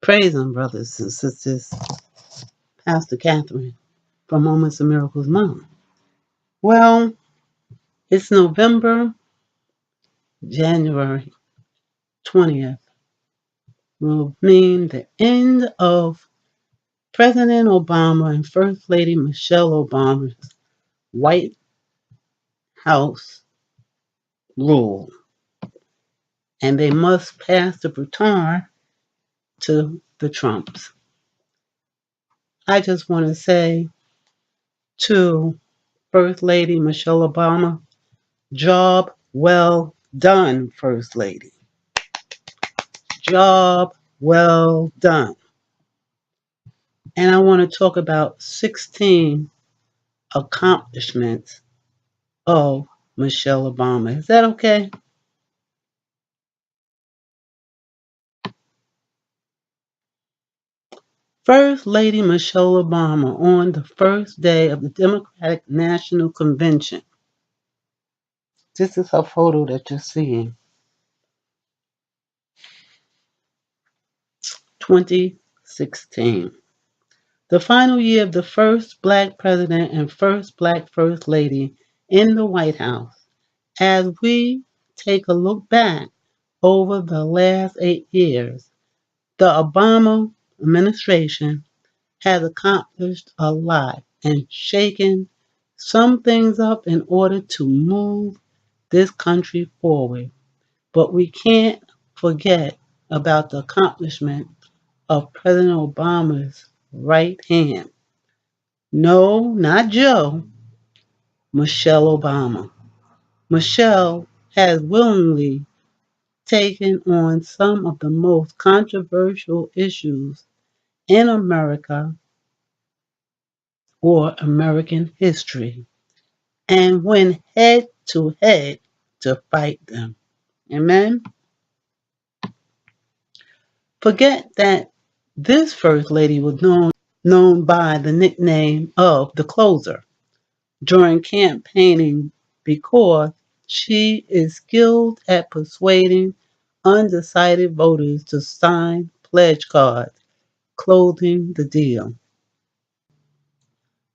Praise Him, brothers and sisters. Pastor Catherine from Moments of Miracles Mom. Well, it's November, January 20th. Will mean the end of President Obama and First Lady Michelle Obama's White House rule. And they must pass the baton to the Trumps. I just want to say to First Lady Michelle Obama, job well done, First Lady. Job well done. And I want to talk about 16 accomplishments of Michelle Obama. Is that okay? First Lady Michelle Obama on the first day of the Democratic National Convention. This is her photo that you're seeing. 2016. The final year of the first black president and first black first lady in the White House. As we take a look back over the last 8 years, the Obama administration has accomplished a lot and shaken some things up in order to move this country forward. But we can't forget about the accomplishment of President Obama's right hand. No, not Joe, Michelle Obama. Michelle has willingly taken on some of the most controversial issues in America or American history and went head to head to fight them. Amen? Forget that this First Lady was known by the nickname of the closer during campaigning because she is skilled at persuading undecided voters to sign pledge cards, closing the deal.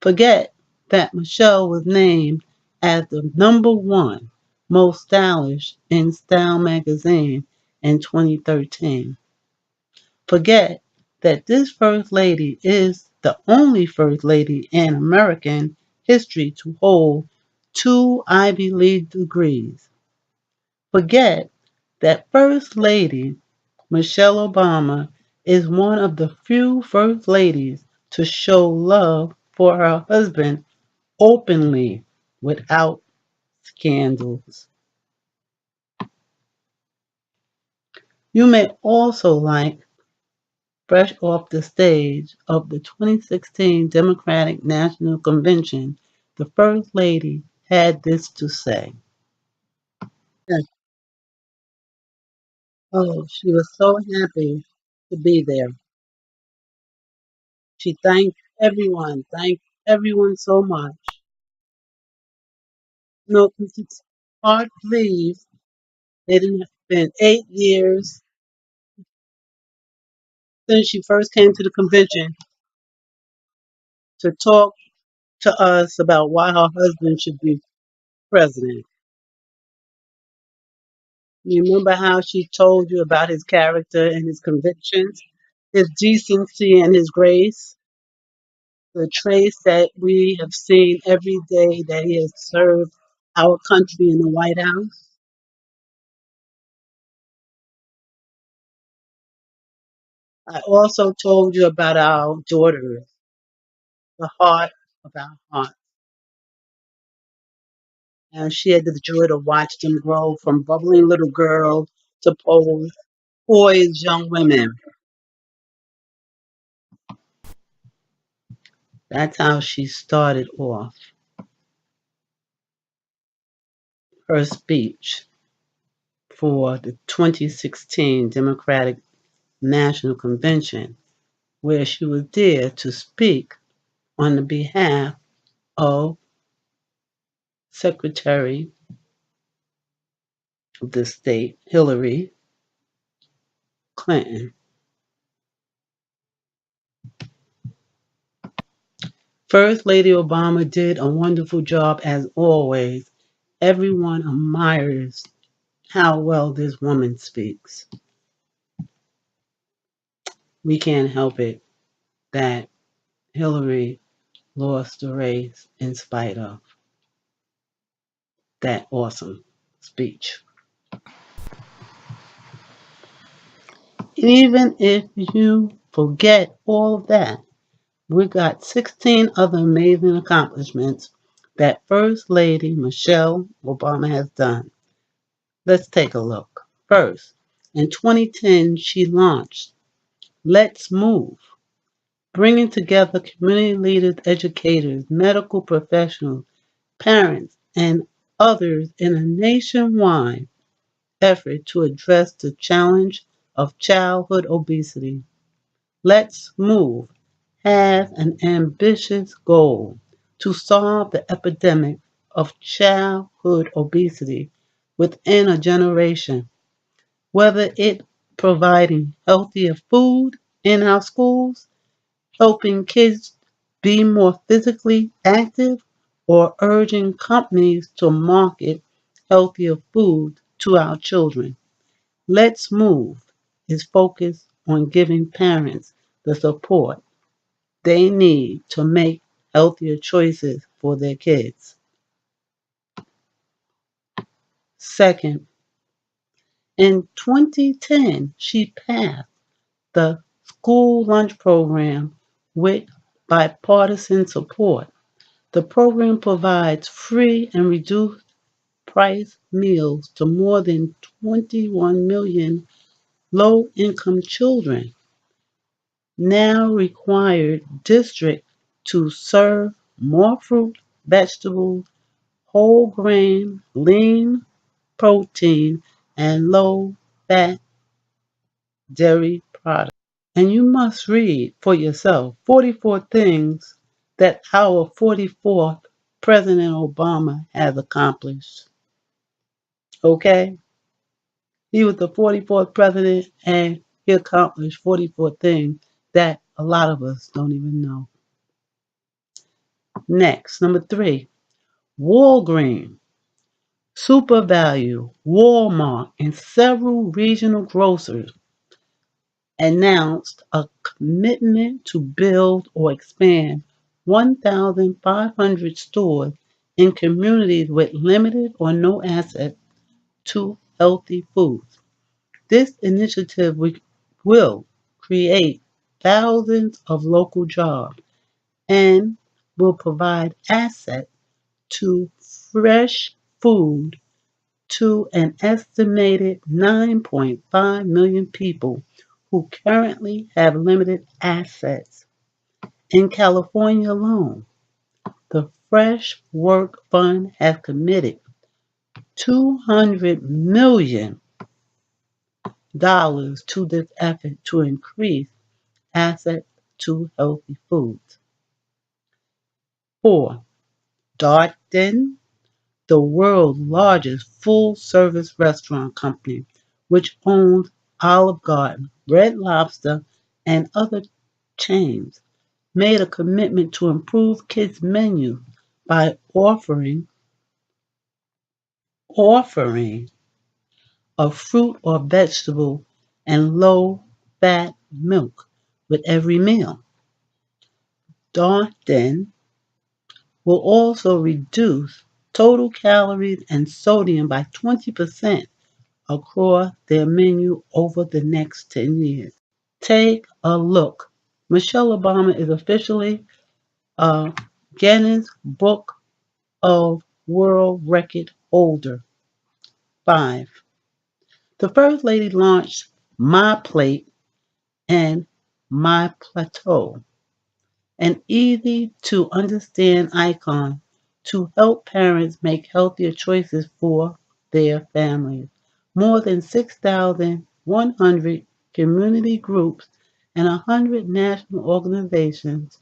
Forget that Michelle was named as the #1 most stylish in Style magazine in 2013. Forget that this First Lady is the only First Lady in American history to hold 2 Ivy League degrees. Forget that First Lady Michelle Obama is one of the few First Ladies to show love for her husband openly without scandals. You may also like, fresh off the stage of the 2016 Democratic National Convention, the First Lady had this to say. Yes. Oh, she was so happy to be there. She thanked everyone so much. No, 'cause it's hard to believe it had been 8 years since she first came to the convention to talk to us about why her husband should be president. You remember how she told you about his character and his convictions, his decency and his grace, the traits that we have seen every day that he has served our country in the White House. I also told you about our daughters, the heart of our heart. And she had the joy to watch them grow from bubbling little girls to poised young women. That's how she started off her speech for the 2016 Democratic National Convention, where she was there to speak on the behalf of Secretary of the State Hillary Clinton. First Lady Obama did a wonderful job as always. Everyone admires how well this woman speaks. We can't help it that Hillary lost the race in spite of that awesome speech. Even if you forget all of that, we got 16 other amazing accomplishments that First Lady Michelle Obama has done. Let's take a look. First, in 2010, she launched Let's Move, bringing together community leaders, educators, medical professionals, parents, and others in a nationwide effort to address the challenge of childhood obesity. Let's Move has an ambitious goal to solve the epidemic of childhood obesity within a generation, whether it providing healthier food in our schools, helping kids be more physically active, or urging companies to market healthier food to our children. Let's Move is focused on giving parents the support they need to make healthier choices for their kids. Second, in 2010, she passed the school lunch program with bipartisan support. The program provides free and reduced price meals to more than 21 million low income children, now required districts to serve more fruit, vegetables, whole grain, lean protein, and low fat dairy products. And you must read for yourself 44 things that our 44th President Obama has accomplished. Okay? He was the 44th president and he accomplished 44 things that a lot of us don't even know. Next, number 3, Walgreens, Super Value, Walmart, and several regional grocers announced a commitment to build or expand 1,500 stores in communities with limited or no access to healthy foods. This initiative will create thousands of local jobs and will provide access to fresh food to an estimated 9.5 million people who currently have limited access. In California alone, the Fresh Work Fund has committed $200 million to this effort to increase access to healthy foods. 4. Darden, the world's largest full-service restaurant company, which owns Olive Garden, Red Lobster, and other chains, made a commitment to improve kids' menus by offering a fruit or vegetable and low-fat milk with every meal. Darden will also reduce total calories and sodium by 20% across their menu over the next 10 years. Take a look. Michelle Obama is officially a Guinness Book of World Record holder. 5. The First Lady launched My Plate and My Plateau, an easy to understand icon to help parents make healthier choices for their families. More than 6,100 community groups and 100 national organizations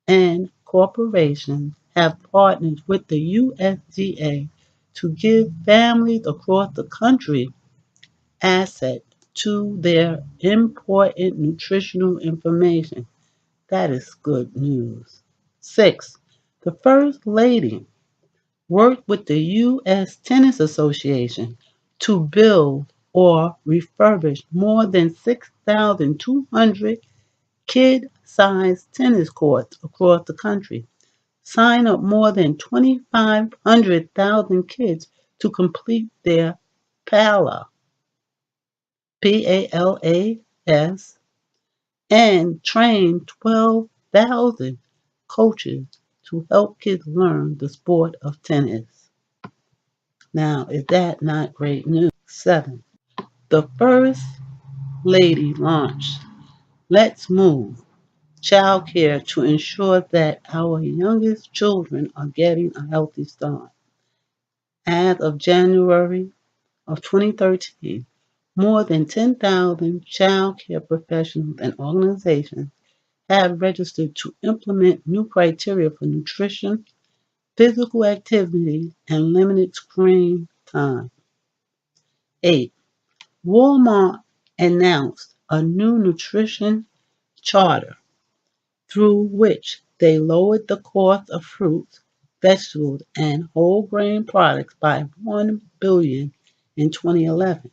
and corporations have partnered with the USDA to give families across the country access to their important nutritional information. That is good news. 6. The First Lady worked with the U.S. Tennis Association to build or refurbish more than 6,200 kid-sized tennis courts across the country, sign up more than 2,500,000 kids to complete their PALA, PALAS, and train 12,000 coaches to help kids learn the sport of tennis. Now, is that not great news? 7. The First Lady launched Let's Move Child Care to ensure that our youngest children are getting a healthy start. As of January of 2013, more than 10,000 child care professionals and organizations have registered to implement new criteria for nutrition, physical activity, and limited screen time. 8. Walmart announced a new nutrition charter through which they lowered the cost of fruits, vegetables, and whole grain products by $1 billion in 2011.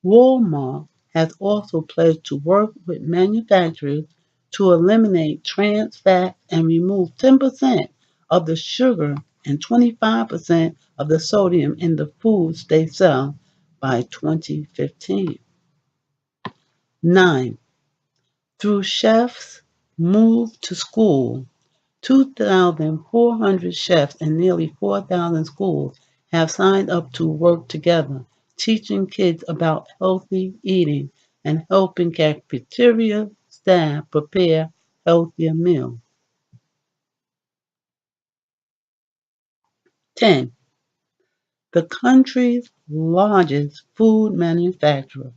Walmart has also pledged to work with manufacturers to eliminate trans fats and remove 10% of the sugar and 25% of the sodium in the foods they sell by 2015. 9. Through Chefs Move to School, 2,400 chefs in nearly 4,000 schools have signed up to work together, teaching kids about healthy eating and helping cafeteria staff prepare healthier meals. 10. The country's largest food manufacturer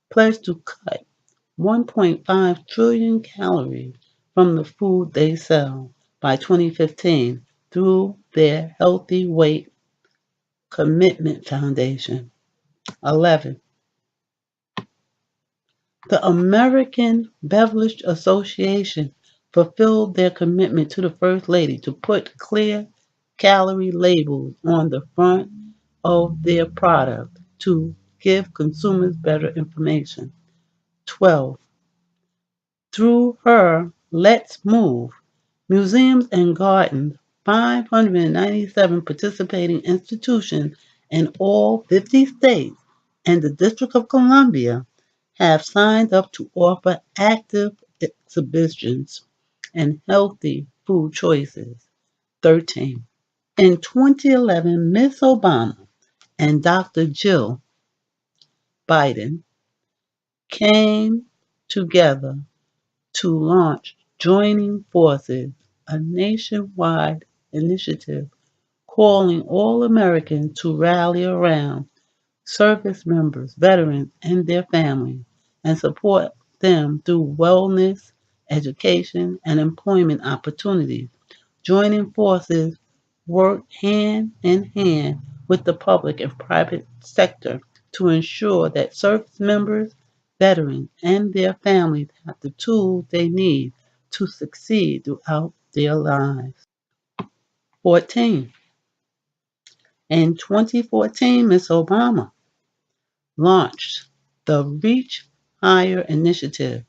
pledged to cut 1.5 trillion calories from the food they sell by 2015 through their Healthy Weight Commitment Foundation. 11. The American Beverage Association fulfilled their commitment to the First Lady to put clear calorie labels on the front of their product to give consumers better information. 12. Through her Let's Move, museums and gardens, 597 participating institutions in all 50 states and the District of Columbia have signed up to offer active exhibitions and healthy food choices. 13. In 2011, Miss Obama and Dr. Jill Biden came together to launch Joining Forces, a nationwide initiative calling all Americans to rally around service members, veterans, and their families and support them through wellness, education, and employment opportunities. Joining forces work hand in hand with the public and private sector to ensure that service members, veterans, and their families have the tools they need to succeed throughout their lives. 14. In 2014, Ms. Obama launched the Reach Higher initiative,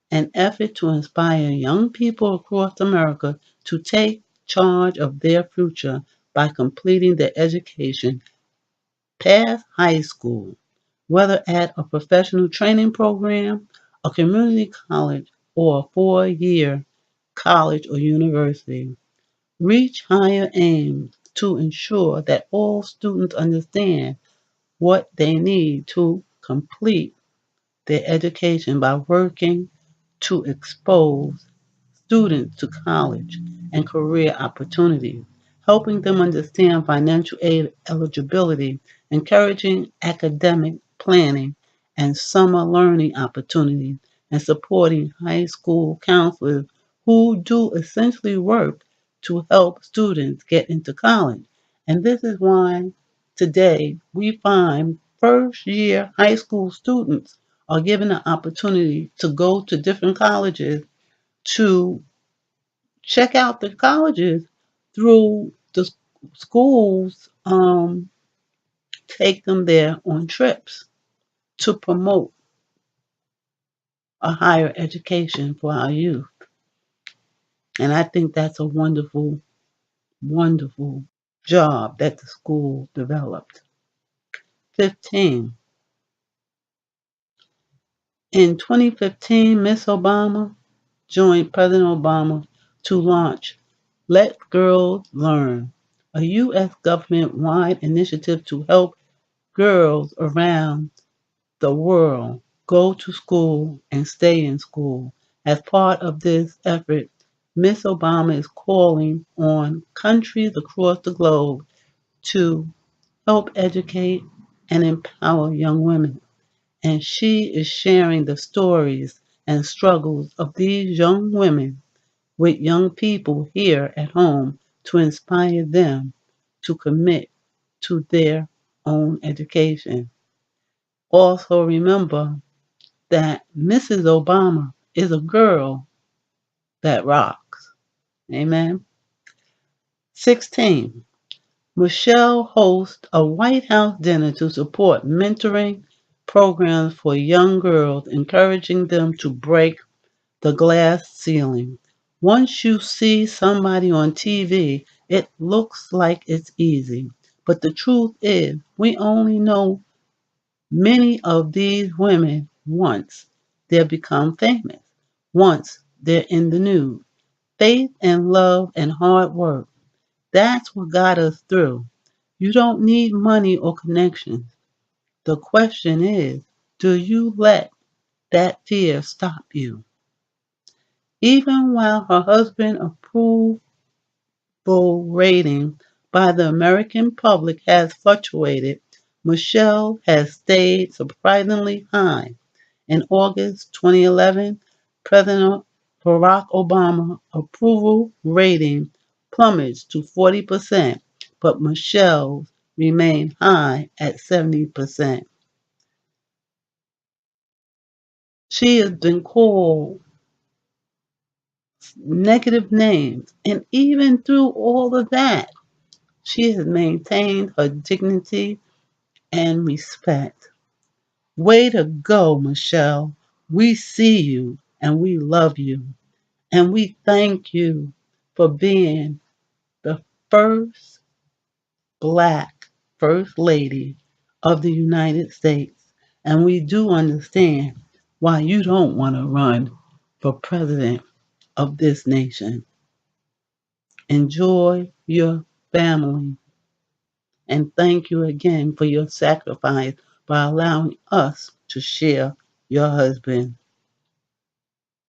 an effort to inspire young people across America to take charge of their future by completing their education past high school, whether at a professional training program, a community college, or a 4-year college or university. Reach Higher aims to ensure that all students understand what they need to complete their education by working to expose students to college and career opportunities, helping them understand financial aid eligibility, encouraging academic planning and summer learning opportunities, and supporting high school counselors who do essentially work to help students get into college. And this is why today we find first year high school students are given the opportunity to go to different colleges to check out the colleges through the schools, take them there on trips to promote a higher education for our youth. And I think that's a wonderful, wonderful job that the school developed. 15. In 2015, Miss Obama joined President Obama to launch Let Girls Learn, a U.S. government-wide initiative to help girls around the world go to school and stay in school. As part of this effort, Miss Obama is calling on countries across the globe to help educate and empower young women. And she is sharing the stories and struggles of these young women with young people here at home to inspire them to commit to their own education. Also, remember that Mrs. Obama is a girl that rocks. Amen. 16. Michelle hosts a White House dinner to support mentoring programs for young girls, encouraging them to break the glass ceiling. Once you see somebody on TV, it looks like it's easy. But the truth is, we only know many of these women once they become famous, once they're in the news. Faith and love and hard work, that's what got us through. You don't need money or connections. The question is, do you let that fear stop you? Even while her husband approval rating by the American public has fluctuated, Michelle has stayed surprisingly high. In August 2011, President Barack Obama's approval rating plummets to 40%, but Michelle's remained high at 70%. She has been called negative names, and even through all of that, she has maintained her dignity and respect. Way to go, Michelle. We see you and we love you. And we thank you for being the first black First Lady of the United States. And we do understand why you don't want to run for president of this nation. Enjoy your family. And thank you again for your sacrifice by allowing us to share your husband.